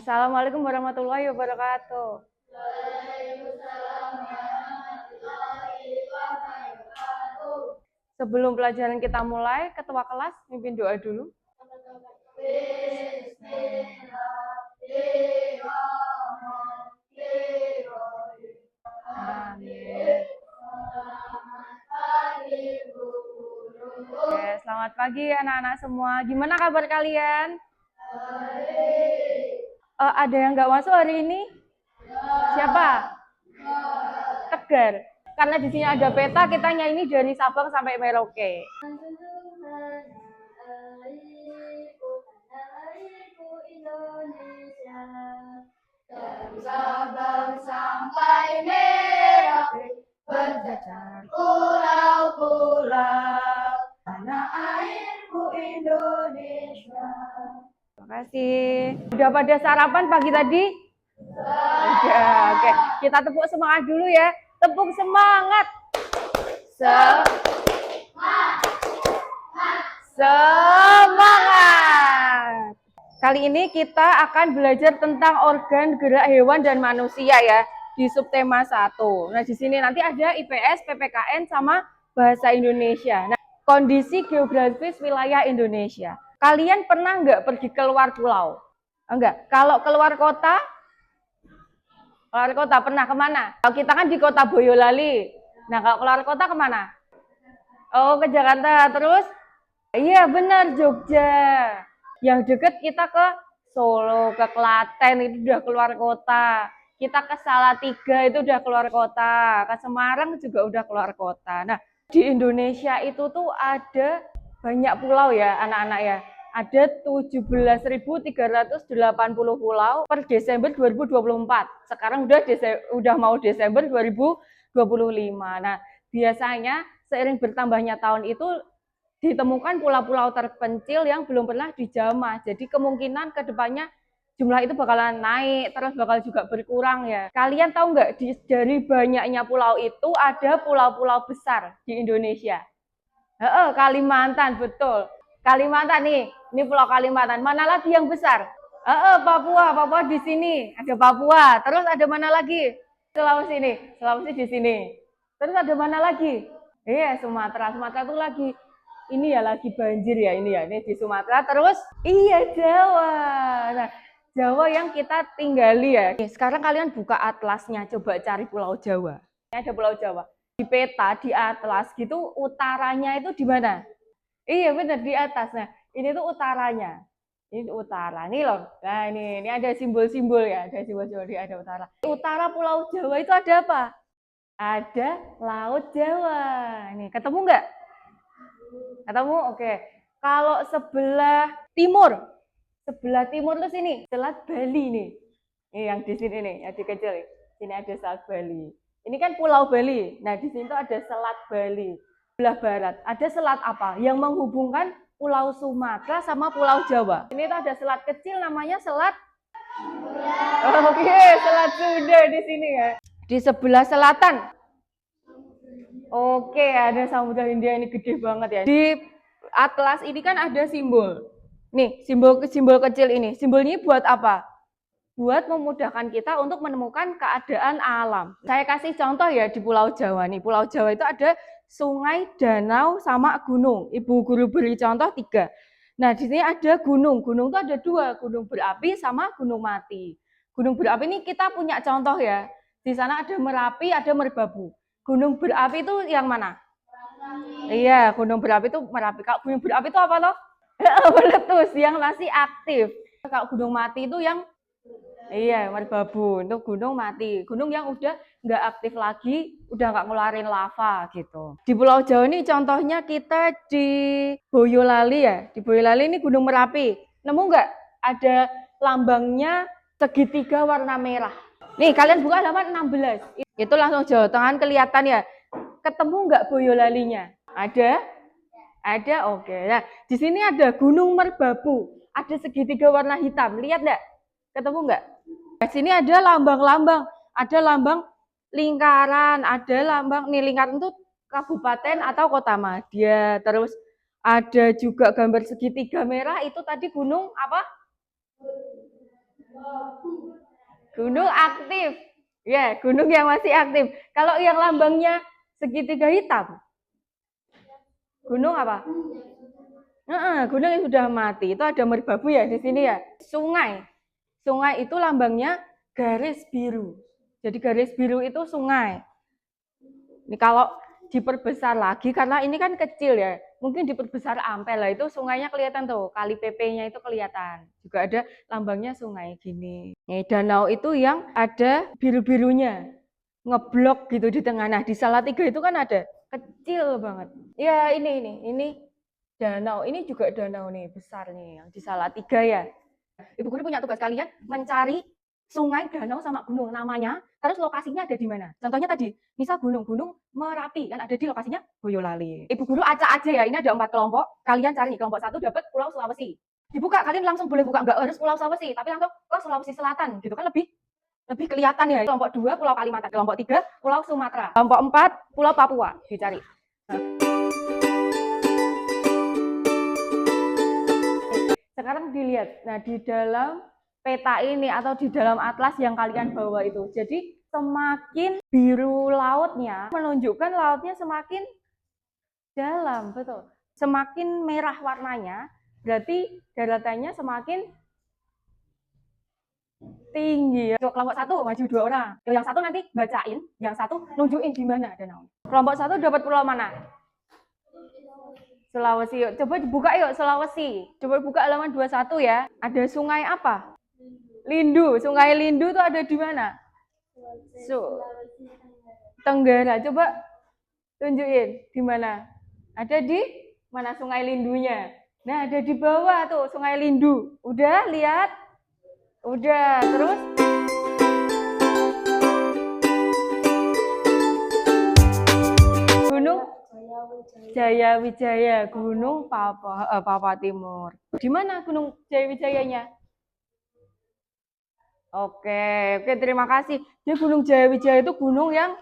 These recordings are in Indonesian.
Assalamualaikum warahmatullahi wabarakatuh. Sebelum pelajaran kita mulai, ketua kelas mimpin doa dulu. Amin. Oke, selamat pagi anak-anak semua. Gimana kabar kalian? Ada yang nggak masuk hari ini? Siapa? Tegar. Karena di sini ada peta, kita nyanyi dari Sabang sampai Merauke. Dari Sabang sampai Merauke, berjajar pulau-pulau, tanah airku Indonesia. Terima kasih. Udah pada sarapan pagi tadi? Udah, oke. Kita tepuk semangat dulu ya. Tepuk semangat. Semangat. Kali ini kita akan belajar tentang organ gerak hewan dan manusia ya di subtema 1. Nah, di sini nanti ada IPS, PPKN sama bahasa Indonesia. Nah, kondisi geografis wilayah Indonesia. Kalian pernah nggak pergi keluar pulau? Enggak. Kalau keluar kota? Keluar kota pernah kemana? Kalau kita kan di kota Boyolali. Nah, kalau keluar kota kemana? Oh, ke Jakarta. Terus? Iya, benar, Jogja. Yang deket kita ke Solo, ke Klaten, itu udah keluar kota. Kita ke Salatiga itu udah keluar kota. Ke Semarang juga udah keluar kota. Nah, di Indonesia itu tuh ada banyak pulau ya, anak-anak ya. Ada 17.380 pulau per Desember 2024. Sekarang udah mau Desember 2025. Nah, biasanya seiring bertambahnya tahun itu ditemukan pulau-pulau terpencil yang belum pernah dijamah. Jadi kemungkinan ke depannya jumlah itu bakalan naik, terus bakal juga berkurang ya. Kalian tahu nggak, dari banyaknya pulau itu ada pulau-pulau besar di Indonesia? Kalimantan, betul. Kalimantan nih, ini pulau Kalimantan. Mana lagi yang besar? Papua di sini. Ada Papua. Terus ada mana lagi? Sulawesi nih, Sulawesi di sini. Terus ada mana lagi? Iya, Sumatera. Sumatera itu lagi ini ya lagi banjir ya ini ya. Ini di Sumatera. Terus iya Jawa. Nah, Jawa yang kita tinggali ya. Nih, sekarang kalian buka atlasnya, coba cari Pulau Jawa. Ini ada Pulau Jawa. Di peta, di atlas gitu, utaranya itu di mana? Iya benar di atas. Nah, ini tuh utaranya. Ini utara. Nih loh. Nah, ini ada simbol-simbol ya. Ada simbol-simbol di ada utara. Utara Pulau Jawa itu ada apa? Ada Laut Jawa. Ini ketemu nggak? Ketemu? Oke. Kalau sebelah timur tuh sini, Selat Bali nih. Ini yang di sini nih, yang di kecil. Sini ada Selat Bali. Ini kan Pulau Bali. Nah, di sini tuh ada Selat Bali. Sebelah barat, ada selat apa? Yang menghubungkan Pulau Sumatera sama Pulau Jawa. Ini tuh ada selat kecil namanya Selat Oke, Selat Sunda di sini ya. Di sebelah selatan. Oke, ada Samudra Hindia, ini gede banget ya. Di atlas ini kan ada simbol. Nih, simbol kecil ini. Simbolnya buat apa? Buat memudahkan kita untuk menemukan keadaan alam. Saya kasih contoh ya di Pulau Jawa nih. Pulau Jawa itu ada sungai, danau, sama gunung. Ibu guru beri contoh 3. Nah, di sini ada gunung. Gunung itu ada 2, gunung berapi sama gunung mati. Gunung berapi ini kita punya contoh ya. Di sana ada Merapi, ada Merbabu. Gunung berapi itu yang mana? Iya, gunung berapi itu Merapi. Kalau gunung berapi itu apa toh? Meletus, yang masih aktif. Kalau gunung mati itu yang iya, Merbabu. Itu gunung mati. Gunung yang udah nggak aktif lagi, udah nggak ngeluarin lava gitu. Di Pulau Jawa ini contohnya kita di Boyolali ya. Di Boyolali ini Gunung Merapi. Nemu nggak? Ada lambangnya segitiga warna merah. Nih, kalian buka halaman 16. Itu langsung Jawa Tengah kelihatan ya. Ketemu nggak Boyolalinya? Ada? Ada, oke. Nah, di sini ada Gunung Merbabu. Ada segitiga warna hitam. Lihat nggak? Ketemu nggak? Di sini ada lambang-lambang. Ada lambang lingkaran. Ada lambang, nih lingkaran itu kabupaten atau kota madya. Terus ada juga gambar segitiga merah. Itu tadi gunung apa? Gunung aktif. Ya, gunung yang masih aktif. Kalau yang lambangnya segitiga hitam, gunung apa? Gunung yang sudah mati. Itu ada merbabu ya di sini ya. Sungai. Sungai itu lambangnya garis biru. Jadi garis biru itu sungai. Ini kalau diperbesar lagi, karena ini kan kecil ya, mungkin diperbesar ampel lah, itu sungainya kelihatan tuh, kali PP-nya itu kelihatan. Juga ada lambangnya sungai gini. Nih, danau itu yang ada biru-birunya, ngeblok gitu di tengah. Nah, di Salatiga itu kan ada, kecil banget. Ya, ini danau. Ini juga danau nih, besar nih, yang di Salatiga ya. Ibu guru punya tugas kalian mencari sungai, danau, sama gunung namanya, terus lokasinya ada di mana. Contohnya tadi, misal gunung-gunung Merapi, kan ada di lokasinya Boyolali. Ibu guru acak aja ya, ini ada 4 kelompok, kalian cari kelompok 1 dapat Pulau Sulawesi. Dibuka, kalian langsung boleh buka, nggak harus Pulau Sulawesi, tapi langsung ke Sulawesi Selatan, gitu kan lebih kelihatan ya. Kelompok 2 Pulau Kalimantan, kelompok 3 Pulau Sumatera, kelompok 4 Pulau Papua, dicari. Sekarang dilihat, nah di dalam peta ini atau di dalam atlas yang kalian bawa itu, jadi semakin biru lautnya menunjukkan lautnya semakin dalam, betul. Semakin merah warnanya, berarti daratannya semakin tinggi. Kelompok 1 maju 2 orang, yang satu nanti bacain, yang satu nunjukin di mana danau. Kelompok 1 dapat pulau mana? Sulawesi. Yuk, coba buka yuk Sulawesi. Coba buka halaman 21 ya. Ada sungai apa? Lindu. Sungai Lindu itu ada di mana? Tenggara. Coba tunjukin di mana? Ada di mana Sungai Lindunya? Nah, ada di bawah tuh Sungai Lindu. Udah lihat? Udah. Terus Gunung Jayawijaya, Gunung Papua Timur. Di mana Gunung Jayawijayanya? Oke, terima kasih. Jadi Gunung Jayawijaya itu gunung yang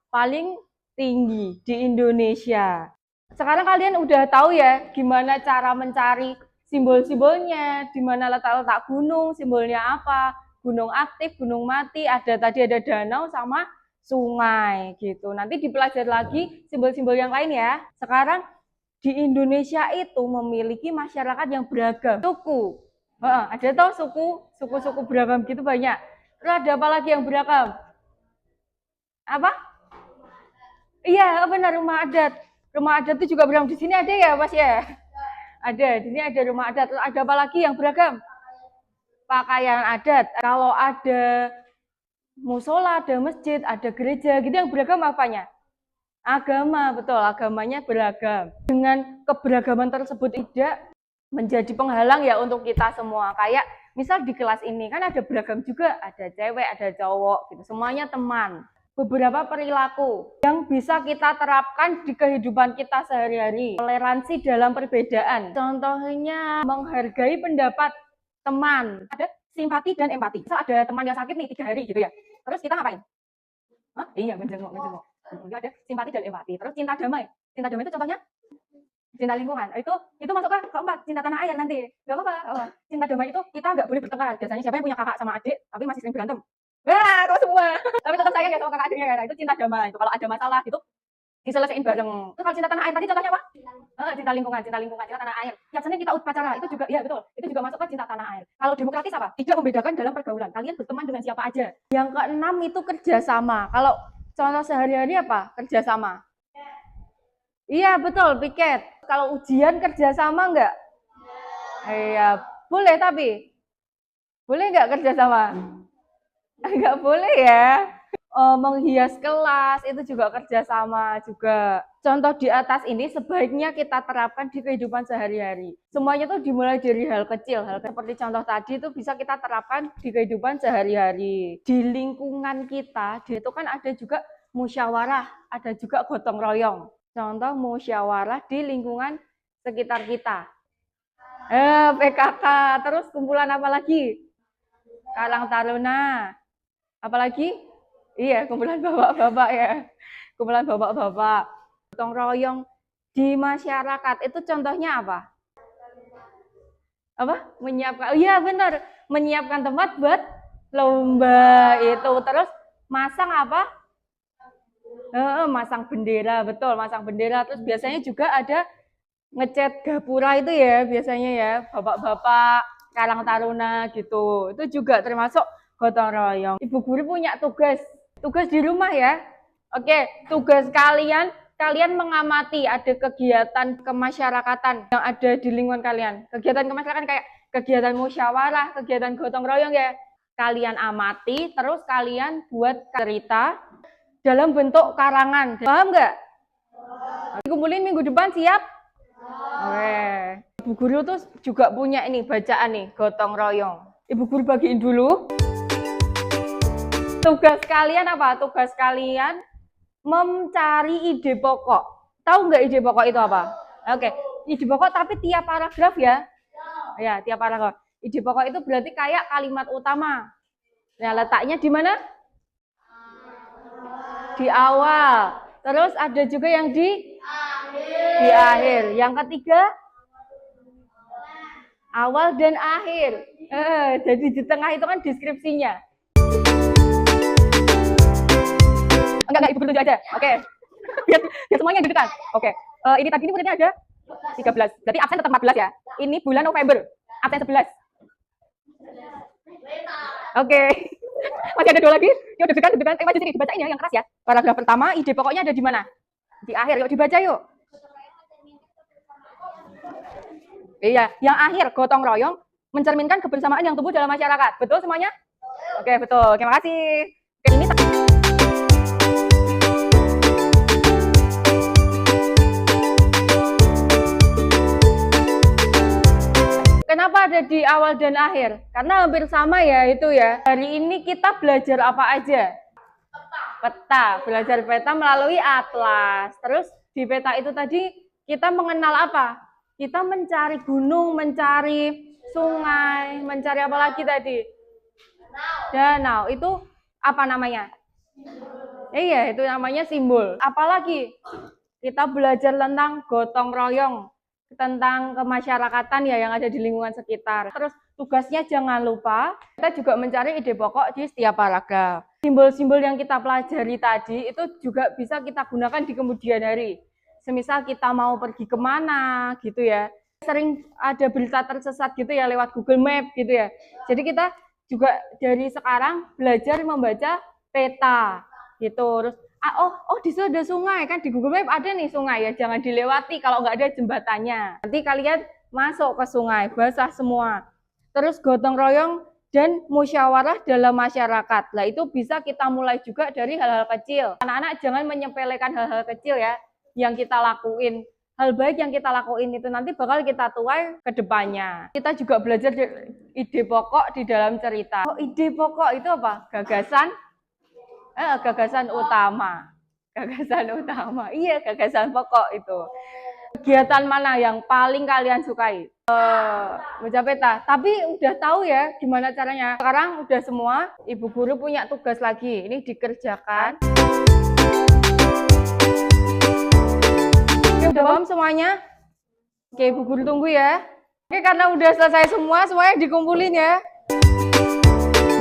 paling tinggi di Indonesia. Sekarang kalian udah tahu ya gimana cara mencari simbol-simbolnya, di mana letak-letak gunung, simbolnya apa, gunung aktif, gunung mati, tadi ada danau sama sungai gitu. Nanti dipelajari lagi simbol-simbol yang lain ya. Sekarang di Indonesia itu memiliki masyarakat yang beragam, suku. Ada tau suku-suku beragam gitu banyak. Terus ada apa lagi yang beragam? Apa? Iya, benar, rumah adat. Rumah adat itu juga beragam. Di sini ada ya, Mas ya? Ada, di sini ada rumah adat. Terus ada apa lagi yang beragam? Pakaian adat. Kalau ada musola, ada masjid, ada gereja, gitu yang beragam apanya? Agama, betul. Agamanya beragam. Dengan keberagaman tersebut tidak menjadi penghalang ya untuk kita semua. Kayak misal di kelas ini kan ada beragam juga, ada cewek, ada cowok gitu. Semuanya teman. Beberapa perilaku yang bisa kita terapkan di kehidupan kita sehari-hari. Toleransi dalam perbedaan. Contohnya menghargai pendapat teman. Ada simpati dan empati. Misal ada teman yang sakit nih 3 hari gitu ya. Terus kita ngapain? Iya, menjenguk. Ada simpati dan empati. Terus cinta damai. Cinta damai itu contohnya cinta lingkungan. Itu masuk ke keempat, cinta tanah air nanti. Gak apa-apa. Cinta damai itu kita nggak boleh bertengkar. Biasanya siapa yang punya kakak sama adik tapi masih sering berantem? Wah, kau semua. Tapi tetap sayang ya sama kakak adiknya. Nah, itu cinta damai. Itu kalau ada masalah gitu diselesaikan bareng. Itu kalau cinta tanah air tadi contohnya apa? Cinta lingkungan, cinta tanah air. Tiap Senin kita upacara, itu juga, ya betul. Itu juga masuk ke cinta tanah air. Kalau demokratis apa? Tidak membedakan dalam pergaulan. Kalian berteman dengan siapa aja. Yang keenam itu kerjasama. Kalau contoh sehari-hari apa? Kerjasama. Iya betul, piket. Kalau ujian kerjasama enggak? Iya, boleh tapi boleh nggak kerjasama? Enggak boleh ya. Menghias kelas itu juga kerjasama juga. Contoh di atas ini sebaiknya kita terapkan di kehidupan sehari-hari. Semuanya tuh dimulai dari hal kecil, hal seperti contoh tadi itu bisa kita terapkan di kehidupan sehari-hari. Di lingkungan kita, itu kan ada juga musyawarah, ada juga gotong royong. Contoh musyawarah di lingkungan sekitar kita. PKK, terus kumpulan apa lagi? Karang Taruna. Apalagi? Iya, kumpulan bapak-bapak ya. Kumpulan bapak-bapak. Gotong royong di masyarakat itu contohnya apa? Menyiapkan. Iya benar, menyiapkan tempat buat lomba itu. Terus masang apa? Masang bendera, betul, masang bendera. Terus biasanya juga ada ngecat gapura itu ya, biasanya ya, bapak-bapak Karang Taruna gitu. Itu juga termasuk gotong royong. Ibu guru punya tugas di rumah ya. Oke, tugas kalian mengamati ada kegiatan kemasyarakatan yang ada di lingkungan kalian. Kegiatan kemasyarakatan kayak kegiatan musyawarah, kegiatan gotong royong ya. Kalian amati, terus kalian buat cerita dalam bentuk karangan. Paham nggak? Dikumpulin minggu depan, siap? Oke. Ibu guru tuh juga punya ini bacaan nih, gotong royong. Ibu guru bagiin dulu. Tugas kalian apa? Tugas kalian mencari ide pokok. Tahu nggak ide pokok itu apa? Oke, ide pokok tapi tiap paragraf ya. Ya, tiap paragraf. Ide pokok itu berarti kayak kalimat utama. Nah, letaknya di mana? Di awal. Terus ada juga yang di akhir. Yang ketiga, awal dan akhir. Jadi di tengah itu kan deskripsinya. Enggak, Ibu guru tunjuk aja. Oke. Biar semuanya deg-degan. Oke. Ini tadi ini muridnya ada 13. Berarti absen tetap 14 ya. Ini bulan November. Absen 11. Oke. Masih ada 2 lagi. Yuk deg-degan. Maju sini dibacain ya yang keras ya. Paragraf pertama, ide pokoknya ada di mana? Di akhir. Yuk dibaca yuk. Iya, yang akhir gotong royong mencerminkan kebersamaan yang tumbuh dalam masyarakat. Betul semuanya? Oke, betul. Terima kasih. Oke, ini kenapa ada di awal dan akhir? Karena hampir sama ya itu ya. Hari ini kita belajar apa aja? Peta. Belajar peta melalui atlas. Terus di peta itu tadi kita mengenal apa? Kita mencari gunung, mencari sungai, mencari apa lagi tadi? Danau. Itu apa namanya? Iya, itu namanya simbol. Apalagi kita belajar tentang gotong royong, tentang kemasyarakatan ya yang ada di lingkungan sekitar. Terus tugasnya jangan lupa kita juga mencari ide pokok di setiap paragraf. Simbol-simbol yang kita pelajari tadi itu juga bisa kita gunakan di kemudian hari. Semisal kita mau pergi kemana gitu ya. Sering ada berita tersesat gitu ya lewat Google Map gitu ya. Jadi kita juga dari sekarang belajar membaca peta gitu. Terus di situ ada sungai kan, di Google Map ada nih sungai ya, jangan dilewati kalau nggak ada jembatannya. Nanti kalian masuk ke sungai, basah semua. Terus gotong royong dan musyawarah dalam masyarakat. Nah itu bisa kita mulai juga dari hal-hal kecil. Anak-anak jangan menyepelekan hal-hal kecil ya yang kita lakuin. Hal baik yang kita lakuin itu nanti bakal kita tuai ke depannya. Kita juga belajar ide pokok di dalam cerita. Ide pokok itu apa? Gagasan utama. Iya, gagasan pokok itu. Kegiatan mana yang paling kalian sukai? Baca peta. Tapi udah tahu ya gimana caranya. Sekarang udah semua, Ibu guru punya tugas lagi. Ini dikerjakan. Oke, udah paham semuanya? Oke, Ibu guru tunggu ya. Oke, karena udah selesai semuanya dikumpulin ya.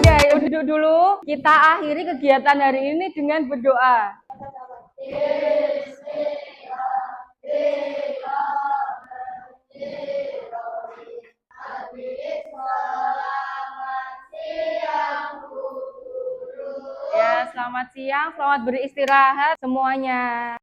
Ya, duduk dulu. Kita akhiri kegiatan hari ini dengan berdoa. Ya, selamat siang, selamat beristirahat semuanya.